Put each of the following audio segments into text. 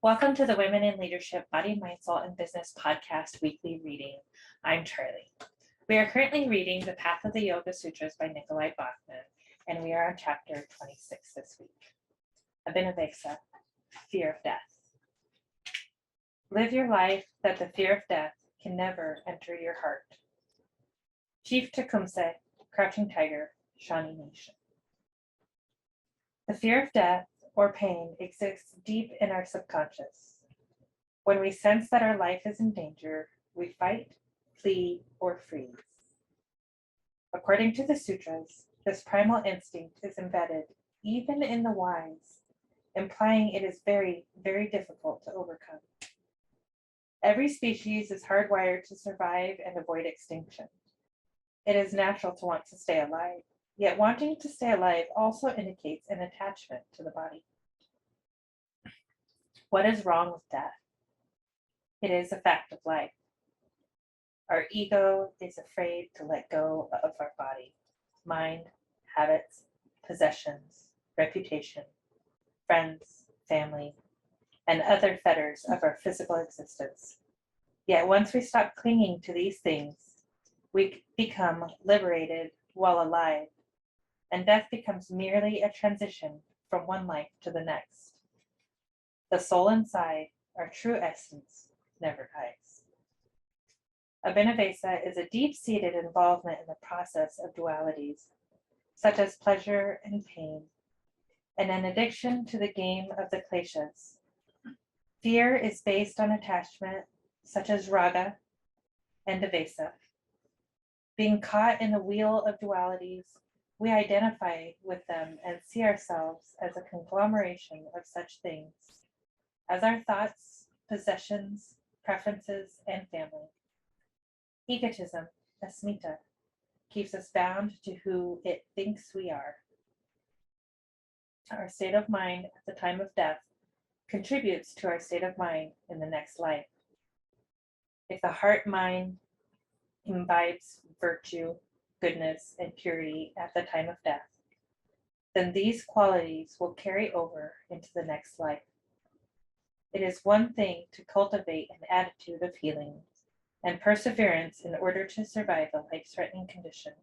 Welcome to the Women in Leadership Body, Mind, Soul, and Business podcast weekly reading. I'm Charlie. We are currently reading The Path of the Yoga Sutras by Nicolai Bachman, and we are on chapter 26 this week. Abhinivesa, fear of death. Live your life that the fear of death can never enter your heart. Chief Tecumseh, Crouching Tiger, Shawnee Nation. The fear of death or pain exists deep in our subconscious. When we sense that our life is in danger, we fight, flee, or freeze. According to the Sutras, this primal instinct is embedded even in the wise, implying it is very, very difficult to overcome. Every species is hardwired to survive and avoid extinction. It is natural to want to stay alive, yet wanting to stay alive also indicates an attachment to the body. What is wrong with death? It is a fact of life. Our ego is afraid to let go of our body, mind, habits, possessions, reputation, friends, family, and other fetters of our physical existence. Yet once we stop clinging to these things, we become liberated while alive, and death becomes merely a transition from one life to the next. The soul inside, our true essence, never dies. Abhinivesa is a deep-seated involvement in the process of dualities, such as pleasure and pain, and an addiction to the game of the kleshas. Fear is based on attachment, such as raga and devesa. Being caught in the wheel of dualities, we identify with them and see ourselves as a conglomeration of such things as our thoughts, possessions, preferences, and family. Egotism, asmita, keeps us bound to who it thinks we are. Our state of mind at the time of death contributes to our state of mind in the next life. If the heart-mind imbibes virtue, goodness, and purity at the time of death, then these qualities will carry over into the next life. It is one thing to cultivate an attitude of healing and perseverance in order to survive a life-threatening condition.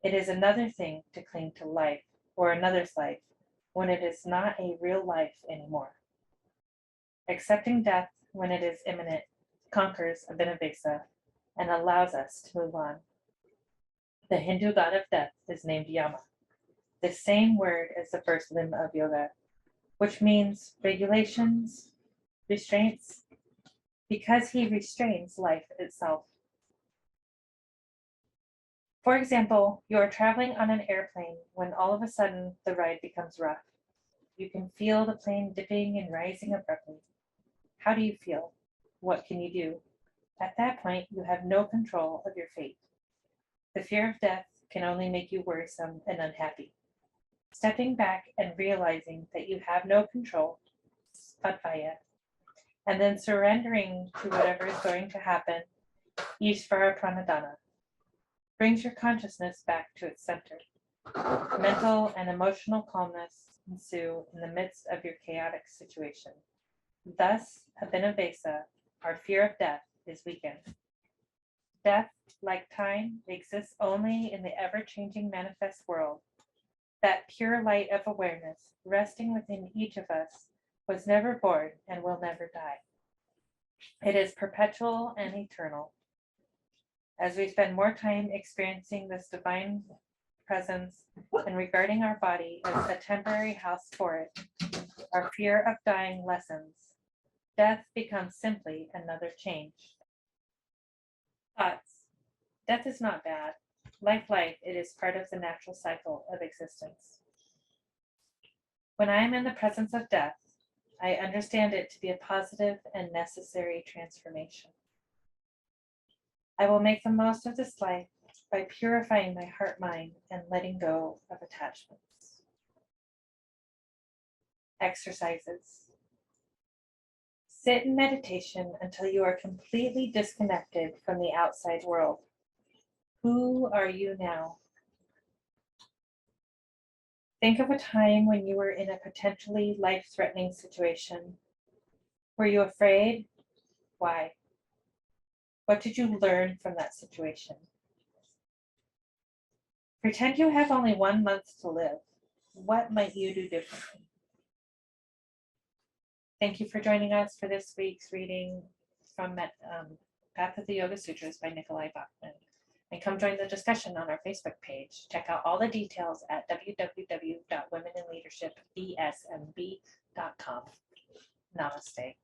It is another thing to cling to life or another's life when it is not a real life anymore. Accepting death when it is imminent conquers Abhinivesa and allows us to move on. The Hindu god of death is named Yama, the same word as the first limb of yoga, which means regulations, restraints, because he restrains life itself. For example, you are traveling on an airplane when all of a sudden the ride becomes rough. You can feel the plane dipping and rising abruptly. How do you feel? What can you do? At that point, you have no control of your fate. The fear of death can only make you worrisome and unhappy. Stepping back and realizing that you have no control, Padvaya, and then surrendering to whatever is going to happen, Ishvara Pranadana, brings your consciousness back to its center. Mental and emotional calmness ensue in the midst of your chaotic situation. Thus, Abhinivesa, our fear of death, is weakened. Death, like time, exists only in the ever-changing manifest world. That pure light of awareness resting within each of us was never born and will never die. It is perpetual and eternal. As we spend more time experiencing this divine presence and regarding our body as a temporary house for it, our fear of dying lessens. Death becomes simply another change. Thoughts. Death is not bad. Like life, it is part of the natural cycle of existence. When I am in the presence of death, I understand it to be a positive and necessary transformation. I will make the most of this life by purifying my heart-mind and letting go of attachments. Exercises. Sit in meditation until you are completely disconnected from the outside world. Who are you now? Think of a time when you were in a potentially life-threatening situation Were you afraid? Why? What did you learn from that situation? Pretend you have only 1 month to live. What might you do differently? Thank you for joining us for this week's reading from Path of the Yoga Sutras by Nicolai Bachman. And come join the discussion on our Facebook page. Check out all the details at www.womeninleadershipbsmb.com. Namaste.